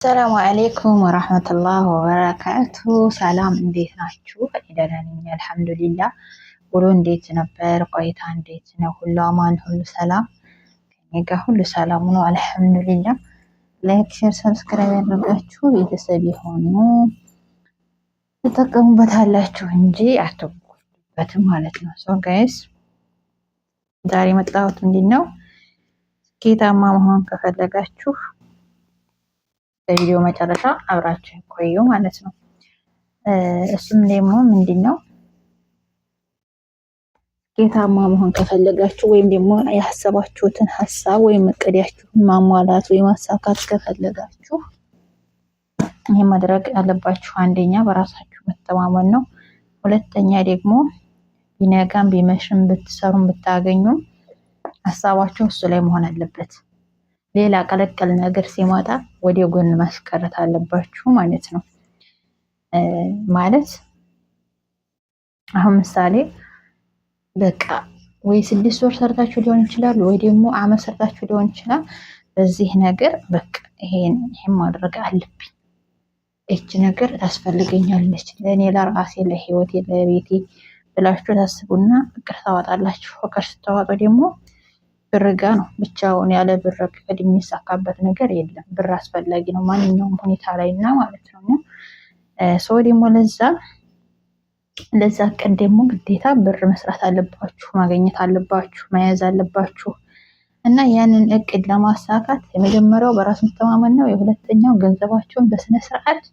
ሰላሙ አሌይኩም ወራህመቱላህ ወበረካቱ። ሰላም እንዴት ናችሁ? ደህና ነኝ አልሐምዱሊላህ። ውሎ እንዴት ነበር? ቆይታ እንዴት ነው? ሁሉ አማን፣ ሁሉ ሰላም? ከኔ ጋር ሁሉ ሰላም ነው አልሐምዱሊላህ። ላይክ፣ ሼር፣ ሰብስክራይብ ያደርጋችሁ ቤተሰብ የሆኑ ተጠቀሙበታላችሁ እንጂ አትጎዱበትም ማለት ነው። ሶ ጋይስ ዛሬ መጣሁት ምንድነው ስኬታማ መሆን ከፈለጋችሁ በቪዲዮ መጨረሻ አብራችሁ ቆዩ ማለት ነው። እሱም ደግሞ ምንድነው ስኬታማ መሆን ከፈለጋችሁ ወይም ደግሞ ያሰባችሁትን ሀሳብ ወይም እቅዳችሁን ማሟላት ወይም ማሳካት ከፈለጋችሁ ይሄ ማድረግ ያለባችሁ አንደኛ በራሳችሁ መተማመን ነው። ሁለተኛ ደግሞ ቢነጋም ቢመሽም ብትሰሩም ብታገኙም ሀሳባችሁ እሱ ላይ መሆን አለበት። ሌላ ቀለቀል ነገር ሲመጣ ወደ ጎን ማስቀረት አለባችሁ ማለት ነው። ማለት አሁን ምሳሌ በቃ ወይ 6 ወር ሰርታችሁ ሊሆን ይችላል፣ ወይ ደግሞ አመት ሰርታችሁ ሊሆን ይችላል። በዚህ ነገር በቃ ይሄን ማድረግ አለብኝ፣ እቺ ነገር ታስፈልገኛለች ለኔ ለራሴ ለህይወቴ ለቤቴ ብላችሁ ታስቡና እቅድ ታወጣላችሁ። እቅድ ስታወጡ ደግሞ ብር ጋ ነው። ብቻውን ያለ ብር እቅድ የሚሳካበት ነገር የለም። ብር አስፈላጊ ነው ማንኛውም ሁኔታ ላይ እና ማለት ነው። ሰው ደግሞ ለዛ እቅድ ደግሞ ግዴታ ብር መስራት አለባችሁ፣ ማግኘት አለባችሁ፣ መያዝ አለባችሁ እና ያንን እቅድ ለማሳካት የመጀመሪያው በራስ መተማመን ነው። የሁለተኛው ገንዘባችሁን በስነ ስርዓት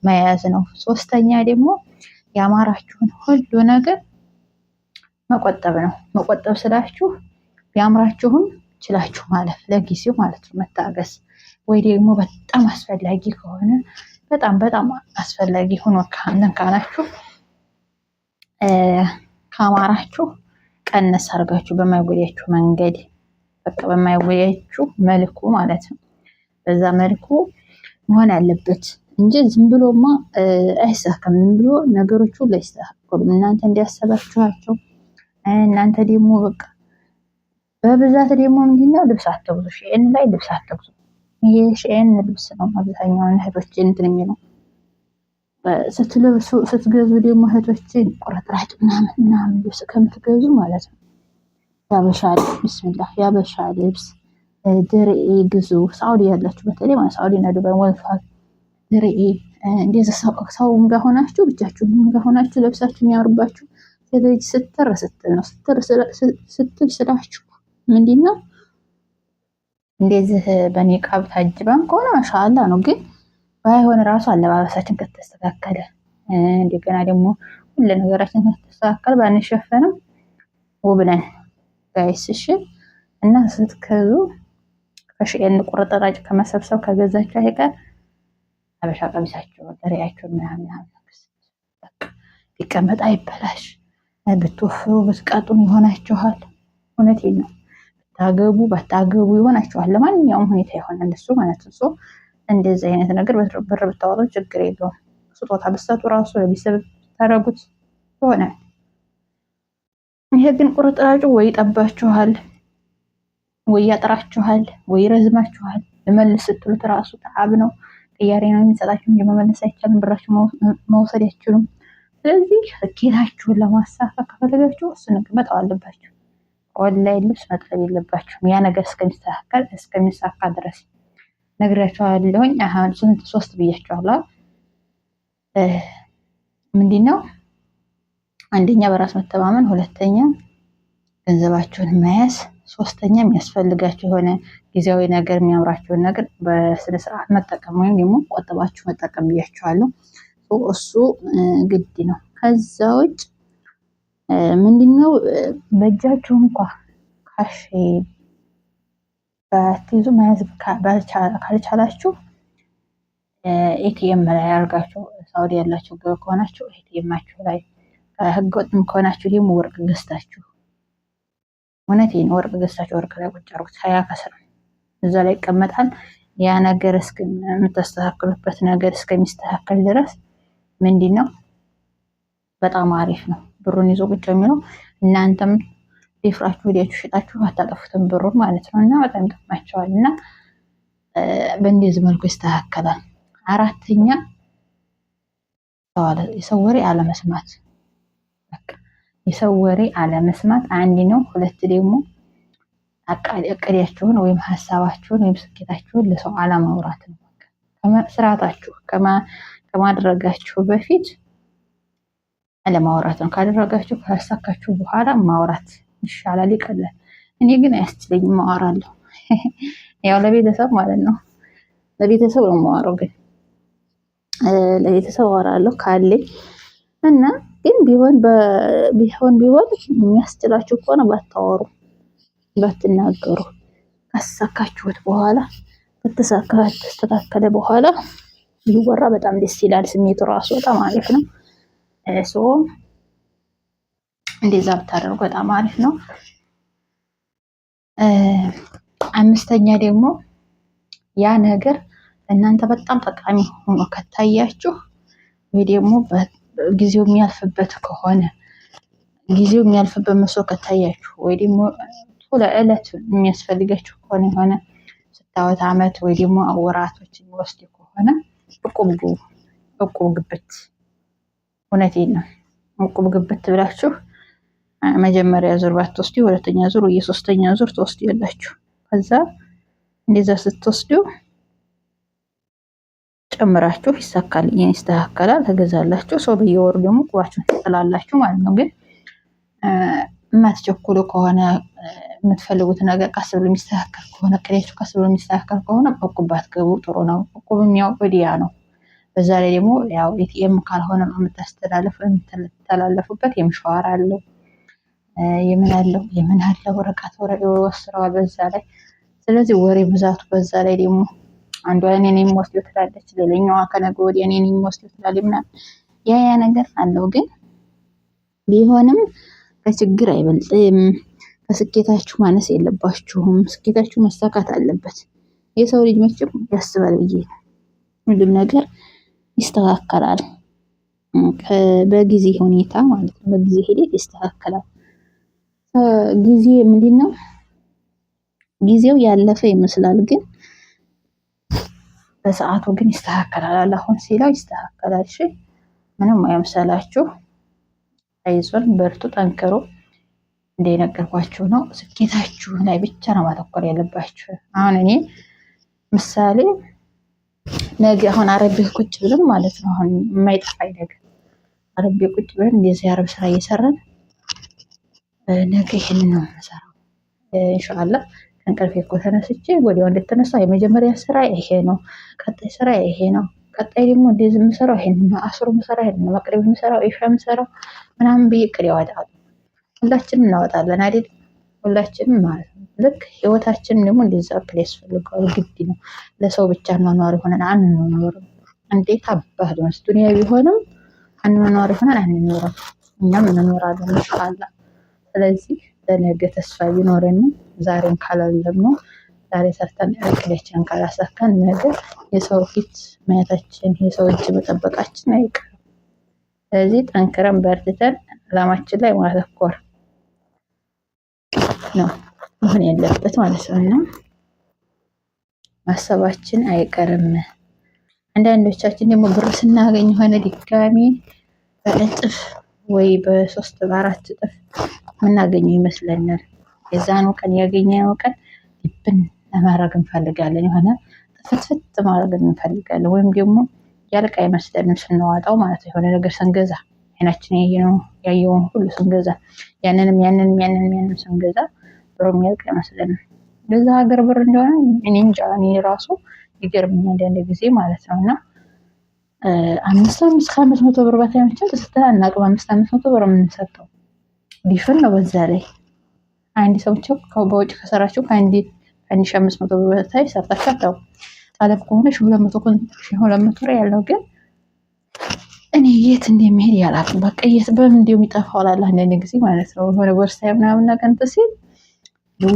መያዝ ነው። ሶስተኛ ደግሞ ያማራችሁን ሁሉ ነገር መቆጠብ ነው። መቆጠብ ስላችሁ ቢያምራችሁም ችላችሁ ማለፍ ለጊዜው ማለት ነው። መታገስ ወይ ደግሞ በጣም አስፈላጊ ከሆነ በጣም አስፈላጊ ሆኖ ካላችሁ ካማራችሁ ቀነስ አድርጋችሁ በማይጎዳችሁ መንገድ በቃ በማይጎዳችሁ መልኩ ማለት ነው። በዛ መልኩ መሆን ያለበት እንጂ ዝም ብሎማ አይሳካም። ዝም ብሎ ነገሮች ሁሉ አይስተካከሉም። እናንተ እንዲያሰባችኋቸው እናንተ ደግሞ በቃ በብዛት ደግሞ ምንድነው ልብስ አትግዙ። ሼን ላይ ልብስ አትግዙ። ይሄ ሼን ልብስ ነው አብዛኛውን እህቶች እንትን የሚለው ስትለብሱ ስትገዙ ደግሞ እህቶችን ቁርጥራጭ ምናምን ልብስ ከምትገዙ ማለት ነው ያበሻ ልብስ ቢስሚላህ ያበሻ ልብስ ድርኤ ግዙ። ሳውዲ ያላችሁ በተለይ ማለት ሳውዲ እና ዱባይ ወልፋት ድርኤ እንደዛ ሰውም ጋር ሆናችሁ ብቻችሁም ጋር ሆናችሁ ለብሳችሁ የሚያምርባችሁ ሴቶች ስትል ነው ስትል ስላችሁ ምንድነው እንደዚህ በኒቃብ ታጅባን ከሆነ ማሻአላ ነው። ግን ባይሆን ራሱ አለባበሳችን ከተስተካከለ እንደገና ደግሞ ሁሉ ነገራችን ከተስተካከለ ባንሸፈንም ውብ ነን ጋይስ። እሺ እና ስትከዙ ከሽኤን ቁርጥራጭ ከመሰብሰብ ከገዛችሁ አይቀር አበሻ ቀሚሳችሁ ደሪያችሁ ምናምን በቃ ቢቀመጥ አይበላሽ። ብትወፍሩ ብትቀጡም ይሆናችኋል። እውነቴን ነው። ታገቡ ባታገቡ ይሆናችኋል። ለማንኛውም ሁኔታ ይሆናል እሱ ማለት ነው። እንደዚህ አይነት ነገር ብር ብታወጡ ችግር የለውም። ስጦታ ብትሰጡ ራሱ ለቤተሰብ ታረጉት ይሆናል። ይሄ ግን ቁርጥራጩ ወይ ጠባችኋል፣ ወይ ያጥራችኋል፣ ወይ ረዝማችኋል። ለመልስ ስትሉት ራሱ ተዓብ ነው። ጥያሬ ነው የሚሰጣችሁ እንጂ መመለስ አይቻልም። ብራችሁ መውሰድ አይችሉም። ስለዚህ ስኬታችሁን ለማሳካት ከፈለጋችሁ እሱን መተው አለባችሁ። ኦንላይን ልብስ መጥለብ የለባችሁም። ያ ነገር እስከሚሳካ ድረስ ነግራችኋለሁኝ። አሁን 3 ብያችኋለሁ። ምንድነው አንደኛ በራስ መተማመን፣ ሁለተኛ ገንዘባችሁን መያዝ፣ ሶስተኛ የሚያስፈልጋችሁ የሆነ ጊዜያዊ ነገር የሚያምራችሁን ነገር በስነ ስርዓት መጠቀም ወይም ደግሞ ቆጥባችሁ መጠቀም ብያችኋለሁ። እሱ ግድ ነው። ከዛ ውጭ ምንድነው በእጃችሁ እንኳን ካሽ ባትይዙ መያዝ ካልቻላችሁ ኤቲኤም ላይ አድርጋችሁ ሳውዲ ያላችሁ ከሆናችሁ ኤቲኤማችሁ ላይ፣ ህገወጥም ከሆናችሁ ደግሞ ወርቅ ገዝታችሁ እውነቴን ወርቅ ገዝታችሁ ወርቅ ላይ ቁጭ አድርጉት። ሳያከስር እዛ ላይ ይቀመጣል። ያ ነገር የምታስተካክሉበት ነገር እስከሚስተካከል ድረስ ምንድነው በጣም አሪፍ ነው። ብሩን ይዞ ቁጭ የሚለው እናንተም ሊፍራችሁ ወዲያችሁ ሽጣችሁ አታጠፉትም ብሩን ማለት ነው። እና በጣም ይጠቅማቸዋል። እና በእንደዚህ መልኩ ይስተካከላል። አራተኛ የሰው ወሬ አለመስማት። በቃ የሰው ወሬ አለመስማት አንድ ነው። ሁለት ደግሞ እቅዳችሁን ወይም ሀሳባችሁን ወይም ስኬታችሁን ለሰው አለማውራት ነው። ስርዓታችሁ ከማድረጋችሁ በፊት አለማውራት ነው። ካደረጋችሁ ካሳካችሁ በኋላ ማውራት ይሻላል፣ ይቀላል። እኔ ግን አያስችለኝም፣ ማወራለሁ። ያው ለቤተሰብ ማለት ነው፣ ለቤተሰብ ነው የማወራው። ግን ለቤተሰብ አወራለሁ ካለኝ እና ግን ቢሆን የሚያስችላችሁ ከሆነ ባታወሩ፣ ባትናገሩ። ካሳካችሁት በኋላ ከተስተካከለ በኋላ ሊወራ በጣም ደስ ይላል። ስሜቱ ራሱ በጣም አሪፍ ነው። እንደዛ ብታደርጉ በጣም አሪፍ ነው። አምስተኛ ደግሞ ያ ነገር እናንተ በጣም ጠቃሚ ሆኖ ከታያችሁ ወይ ደግሞ ጊዜው የሚያልፍበት ከሆነ ጊዜው የሚያልፍበት መስሎ ከታያችሁ ወይ ደግሞ ለዕለት የሚያስፈልጋችሁ ከሆነ የሆነ ስታወት አመት ወይ ደግሞ ወራቶች የሚወስድ ከሆነ እቁብ ግብት፣ እውነቴን ነው። እቁብ ግብት ብላችሁ መጀመሪያ ዙር ባትወስዱ ሁለተኛ ዙር ወይ የሶስተኛ ዙር ትወስዳላችሁ። ከዛ እንደዛ ስትወስዱ ጨምራችሁ ይስተካከላል፣ ተገዛላችሁ። ሰው በየወሩ ደግሞ ቁባችሁን ትጥላላችሁ ማለት ነው። ግን የማትቸኩሉ ከሆነ የምትፈልጉት ነገር ቀስ ብሎ የሚስተካከል ከሆነ ቅሬያችሁ ቀስ ብሎ የሚስተካከል ከሆነ እቁብ ባትገቡ ጥሩ ነው። እቁብ የሚያው ወዲያ ነው። በዛ ላይ ደግሞ ያው ኤቲኤም ካልሆነ የምተላለፉበት የምሸዋር አለው የምን አለው ወረቀት ወስረዋል በዛ ላይ። ስለዚህ ወሬ ብዛቱ በዛ ላይ ደግሞ አንዷ እኔን የሚወስደው ትላለች፣ ሌላኛዋ ከነገ ወዲያ እኔን የሚወስደው ትላለች ምናምን ያ ነገር አለው። ግን ቢሆንም ከችግር አይበልጥም። ከስኬታችሁ ማነስ የለባችሁም። ስኬታችሁ መሳካት አለበት። የሰው ልጅ መቼም ያስባል ብዬ ሁሉም ነገር ይስተካከላል። በጊዜ ሁኔታ ማለት ነው። በጊዜ ሂደት ይስተካከላል። ጊዜ ምንድነው? ጊዜው ያለፈ ይመስላል፣ ግን በሰዓቱ ግን ይስተካከላል። አሁን ሲለው ይስተካከላል። እሺ ምንም አይምሰላችሁ። አይዞን፣ በርቱ፣ ጠንክሩ። እንደነገርኳችሁ ነው። ስኬታችሁ ላይ ብቻ ነው ማተኮር ያለባችሁ። አሁን እኔ ምሳሌ ነገ አሁን አረብ ቁጭ ብለን ማለት ነው፣ አሁን የማይጠፋኝ ነገር አረብ ቁጭ ብለን እንደዚህ አረብ ስራ እየሰራን ነገ ይሄንን ነው የምሰራው ኢንሻአላህ። ከእንቅልፌ እኮ ተነስቼ ወዲያው እንደተነሳ የመጀመሪያ ስራ ይሄ ነው፣ ቀጣይ ስራ ይሄ ነው፣ ቀጣይ ደግሞ እንደዚህ የምሰራው ይሄን ነው፣ አስሩ የምሰራው ይሄን ነው፣ መቅረብ የምሰራው ኢሻ የምሰራው ምናምን ብዬ እቅድ ያወጣል። ሁላችንም እናወጣለን አይደል? ሁላችንም ማለት ነው። ልክ ህይወታችን ደግሞ እንደዛ እቅድ ያስፈልገዋል፣ ግድ ነው። ለሰው ብቻ አኗኗሪ ሆነን አንኖርም። እንዴት አባህ ነው ዱንያ ቢሆንም አኗኗሪ ሆነን አንኖርም። እኛም እንኖራለን ኢንሻአላህ። ስለዚህ ለነገ ተስፋ ቢኖረንም ዛሬን ካላለም ነው ዛሬ ሰርተን እቅዳችንን ካላሳካን ነገ የሰው ፊት ማየታችን የሰው እጅ መጠበቃችን አይቀርም። ስለዚህ ጠንክረን በርትተን አላማችን ላይ ማተኮር ነው መሆን ያለበት ማለት ነው። እና ማሰባችን አይቀርም። አንዳንዶቻችን ደግሞ ብር ስናገኝ ሆነ ድጋሚ በእጥፍ ወይ በ3 በ4 እጥፍ የምናገኘው ይመስለናል። የዛኑ ቀን ያገኘነው ቀን ልብን ለማድረግ እንፈልጋለን፣ የሆነ ፍትፍት ማድረግ እንፈልጋለን። ወይም ደግሞ ያልቃ አይመስለንም ስናዋጣው ማለት ነው። የሆነ ነገር ስንገዛ አይናችን ያየውን ሁሉ ስንገዛ ያንንም ስንገዛ ብሩ የሚያልቅ አይመስለንም። በዛ ሀገር ብር እንደሆነ እኔ እንጃ፣ እኔ ራሱ ይገርምኛል አንዳንድ ጊዜ ማለት ነው። እና 500 ብር ባታመቻት ስትል አናውቅም። 500 ብር የምንሰጠው ዲፍን ነው። በዛ ላይ አንድ ሰው ብቻ በውጭ ከሰራችሁ ከ1500 ብር በታይ ሰርታችሁ አታውቁም። ጣለብ ከሆነ 200 ብር ያለው ግን እኔ የት እንደሚሄድ ያላቅም። በቃ የት በምን እንደሚጠፋው አላህ አንዳንድ ጊዜ ማለት ነው። የሆነ ቦርሳዬ ምናምን ነገር እንትን ሲል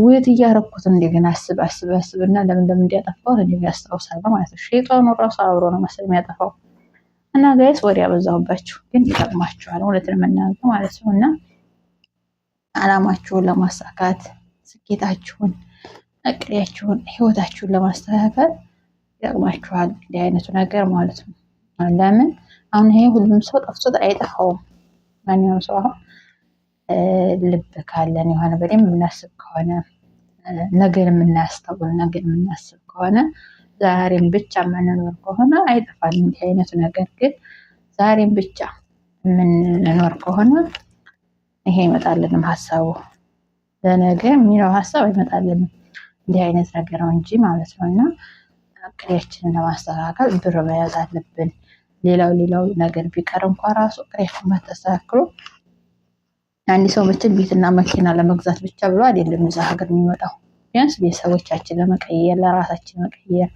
ውት እያረኩት እንደገና አስብና ለምን እንዲያጠፋው እኔ ያስታውሳለሁ ማለት ነው። ሸይጣኑ ራሱ አብሮ ነው መሰል የሚያጠፋው። እና ጋይስ ወዲያ በዛውባችሁ፣ ግን ይጠቅማችኋል እውነት ለመናገር ማለት ነው። እና አላማችሁን ለማሳካት ስኬታችሁን፣ እቅዳችሁን፣ ህይወታችሁን ለማስተካከል ይጠቅማችኋል እንዲህ አይነቱ ነገር ማለት ነው። ለምን አሁን ይሄ ሁሉም ሰው ጠፍቶት አይጠፋውም። ማንኛውም ሰው አሁን ልብ ካለን የሆነ በደንብ የምናስብ ከሆነ ነገር የምናስተውል ነገር የምናስብ ከሆነ ዛሬም ብቻ የምንኖር ከሆነ አይጠፋል እንዲህ አይነቱ ነገር። ግን ዛሬም ብቻ የምንኖር ከሆነ ይሄ አይመጣልንም ሀሳቡ ለነገ የሚለው ሀሳብ አይመጣልንም። እንዲህ አይነት ነገር ነው እንጂ ማለት ነው። እና እቅዳችንን ለማስተካከል ብር መያዝ አለብን። ሌላው ነገር ቢቀር እንኳ ራሱ እቅዳችን ማስተካከሉ አንድ ሰው መቼም ቤትና መኪና ለመግዛት ብቻ ብሎ አይደለም እዛ ሀገር የሚመጣው። ቢያንስ ቤተሰቦቻችን ለመቀየር ለራሳችን መቀየር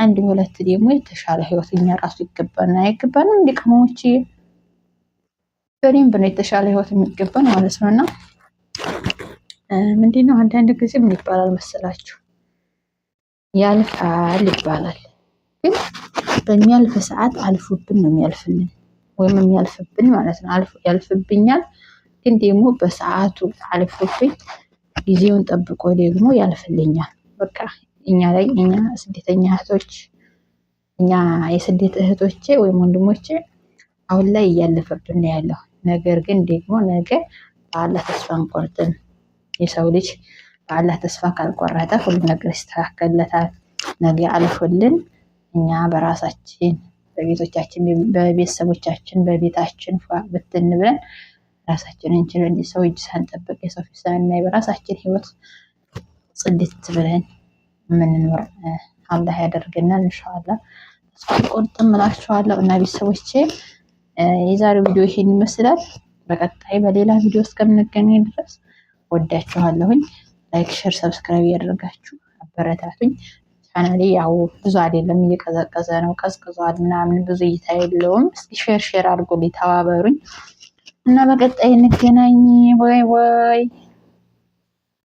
አንድ ሁለት ደግሞ የተሻለ ህይወት እኛ ራሱ ይገባና አይገባንም እንደ ቅመሞች በደንብ ነው የተሻለ ህይወት የሚገባን ማለት ነው። እና ምንድነው አንዳንድ ጊዜ ምን ይባላል መሰላችሁ ያልፋል ይባላል። ግን በሚያልፍ ሰዓት አልፎብን ነው የሚያልፍልን ወይም የሚያልፍብን ማለት ነው። ያልፍብኛል ግን ደግሞ በሰዓቱ አልፎብኝ ጊዜውን ጠብቆ ደግሞ ያልፍልኛል። በቃ እኛ ስደተኛ እህቶች እኛ የስደት እህቶቼ ወይም ወንድሞቼ አሁን ላይ እያለፈብን ነው ያለው። ነገር ግን ደግሞ ነገ በአላህ ተስፋ አንቆርጥም። የሰው ልጅ በአላህ ተስፋ ካልቆረጠ ሁሉ ነገር ይስተካከልለታል። ነገ አልፎልን እኛ በራሳችን በቤቶቻችን በቤተሰቦቻችን በቤታችን ብትን ብለን ራሳችንን እንችለን የሰው እጅ ሳንጠብቅ የሰው ፊት ሳናይ በራሳችን ህይወት ጽድት ብለን የምንኖር አላህ ያደርገናል ኢንሻአላህ። ተስፋ አልቆርጥም እላችኋለሁ። እና ቤተሰቦቼ የዛሬው ቪዲዮ ይሄን ይመስላል። በቀጣይ በሌላ ቪዲዮ እስከምንገናኝ ድረስ ወዳችኋለሁኝ። ላይክ፣ ሼር፣ ሰብስክራይብ ያደርጋችሁ አበረታቱኝ። ቻናሌ ያው ብዙ አይደለም እየቀዘቀዘ ነው፣ ቀዝቅዟል ምናምን ብዙ እይታ የለውም። እስኪ ሼር አድርጉልኝ፣ ተባበሩኝ እና በቀጣይ እንገናኝ። ባይ ባይ።